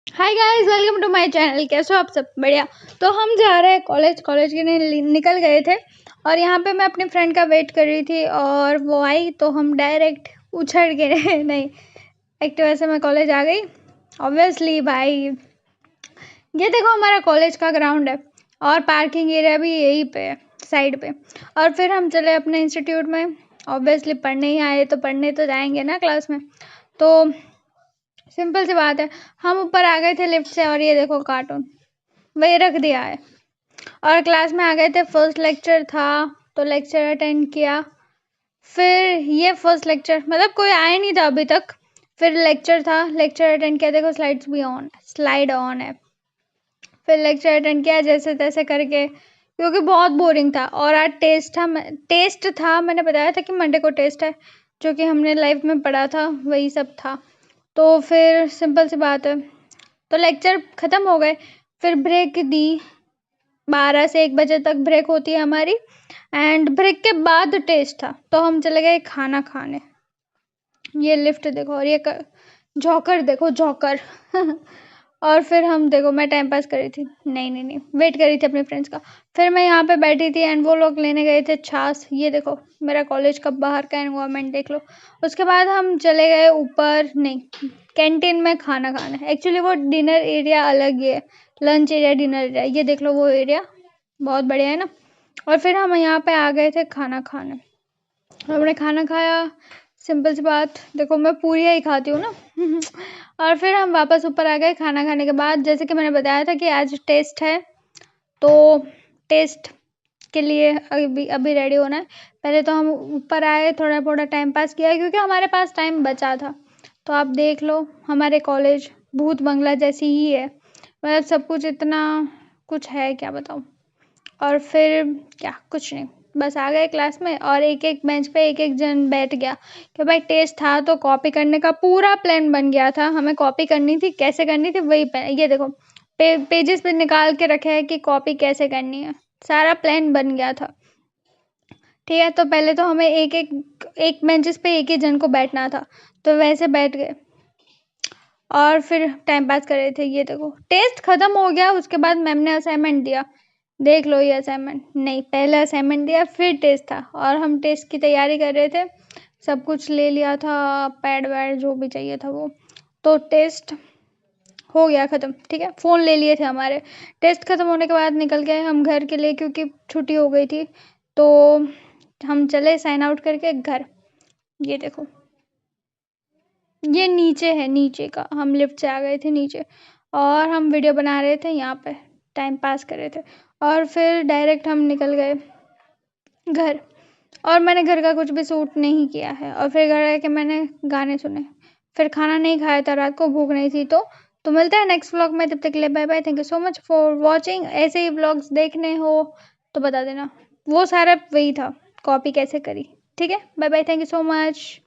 Hi guys, welcome to my channel. कैसे हो आप सब? बढ़िया। तो हम जा रहे हैं कॉलेज के लिए निकल गए थे और यहाँ पे मैं अपनी फ्रेंड का वेट कर रही थी और वो आई तो हम डायरेक्ट उछल के नहीं, एक्टिवा से मैं कॉलेज आ गई। ऑब्वियसली भाई, ये देखो हमारा कॉलेज का ग्राउंड है और पार्किंग एरिया भी यहीं पे है, साइड पे। और फिर हम चले अपने इंस्टीट्यूट में। ऑब्वियसली पढ़ने ही आए तो पढ़ने तो जाएंगे ना क्लास में। तो सिंपल सी बात है, हम ऊपर आ गए थे लिफ्ट से और ये देखो कार्टून वही रख दिया है। और क्लास में आ गए थे, फर्स्ट लेक्चर था तो लेक्चर अटेंड किया। फिर ये फर्स्ट लेक्चर मतलब कोई आया नहीं था अभी तक। फिर लेक्चर था, लेक्चर अटेंड किया। देखो स्लाइड्स भी ऑन, स्लाइड ऑन है। फिर लेक्चर अटेंड किया जैसे तैसे करके, क्योंकि बहुत बोरिंग था। और आज टेस्ट था। मैंने बताया था कि मंडे को टेस्ट है, जो कि हमने लाइफ में पढ़ा था वही सब था। तो फिर सिंपल सी बात है, तो लेक्चर ख़त्म हो गए। फिर ब्रेक दी, 12 से 1 बजे तक ब्रेक होती है हमारी। एंड ब्रेक के बाद टेस्ट था तो हम चले गए खाना खाने। ये लिफ्ट देखो और ये जॉकर देखो, जॉकर और फिर हम देखो, मैं टाइम पास कर रही थी, नहीं वेट कर रही थी अपने फ्रेंड्स का। फिर मैं यहाँ पे बैठी थी एंड वो लोग लेने गए थे छाछ। ये देखो मेरा कॉलेज का बाहर का एनवायरनमेंट देख लो। उसके बाद हम चले गए ऊपर, नहीं, कैंटीन में खाना खाने। एक्चुअली वो डिनर एरिया अलग ही है, लंच एरिया डिनर एरिया, ये देख लो वो एरिया बहुत बढ़िया है ना। और फिर हम यहाँ पे आ गए थे खाना खाने। हमने खाना खाया, सिंपल सी बात, देखो मैं पूरी ही खाती हूँ ना और फिर हम वापस ऊपर आ गए खाना खाने के बाद। जैसे कि मैंने बताया था कि आज टेस्ट है, तो टेस्ट के लिए अभी अभी रेडी होना है। पहले तो हम ऊपर आए, थोड़ा थोड़ा टाइम पास किया क्योंकि हमारे पास टाइम बचा था। तो आप देख लो हमारे कॉलेज भूत बंगला जैसी ही है, मतलब सब कुछ इतना कुछ है क्या बताऊँ। और फिर क्या, कुछ नहीं, बस आ गए क्लास में और एक एक बेंच पे एक एक जन बैठ गया कि भाई टेस्ट था तो कॉपी करने का पूरा प्लान बन गया था। हमें कॉपी करनी थी, कैसे करनी थी वही ये देखो पेजेस पे निकाल के रखे हैं कि कॉपी कैसे करनी है। सारा प्लान बन गया था, ठीक है। तो पहले तो हमें एक बेंचेस पे एक ही जन को बैठना था, तो वैसे बैठ गए और फिर टाइम पास कर रहे थे। ये देखो टेस्ट खत्म हो गया, उसके बाद मैम ने असाइनमेंट दिया। देख लो ये असाइनमेंट, नहीं पहले असाइनमेंट दिया फिर टेस्ट था और हम टेस्ट की तैयारी कर रहे थे। सब कुछ ले लिया था, पैड वैड जो भी चाहिए था वो। तो टेस्ट हो गया ख़त्म, ठीक है। फ़ोन ले लिए थे हमारे। टेस्ट ख़त्म होने के बाद निकल गए हम घर के लिए क्योंकि छुट्टी हो गई थी। तो हम चले साइन आउट करके घर। ये देखो ये नीचे है, नीचे का, हम लिफ्ट से आ गए थे नीचे और हम वीडियो बना रहे थे, यहाँ पे टाइम पास कर रहे थे। और फिर डायरेक्ट हम निकल गए घर। और मैंने घर का कुछ भी शूट नहीं किया है और फिर घर आके मैंने गाने सुने। फिर खाना नहीं खाया था, रात को भूख नहीं थी। तो मिलते हैं नेक्स्ट व्लॉग में, तब तक के लिए bye bye. Thank you so much for watching. ऐसे ही व्लॉग्स देखने हो तो बता देना, वो सारा वही था, कॉपी कैसे करी। ठीक है, bye bye, thank you so much.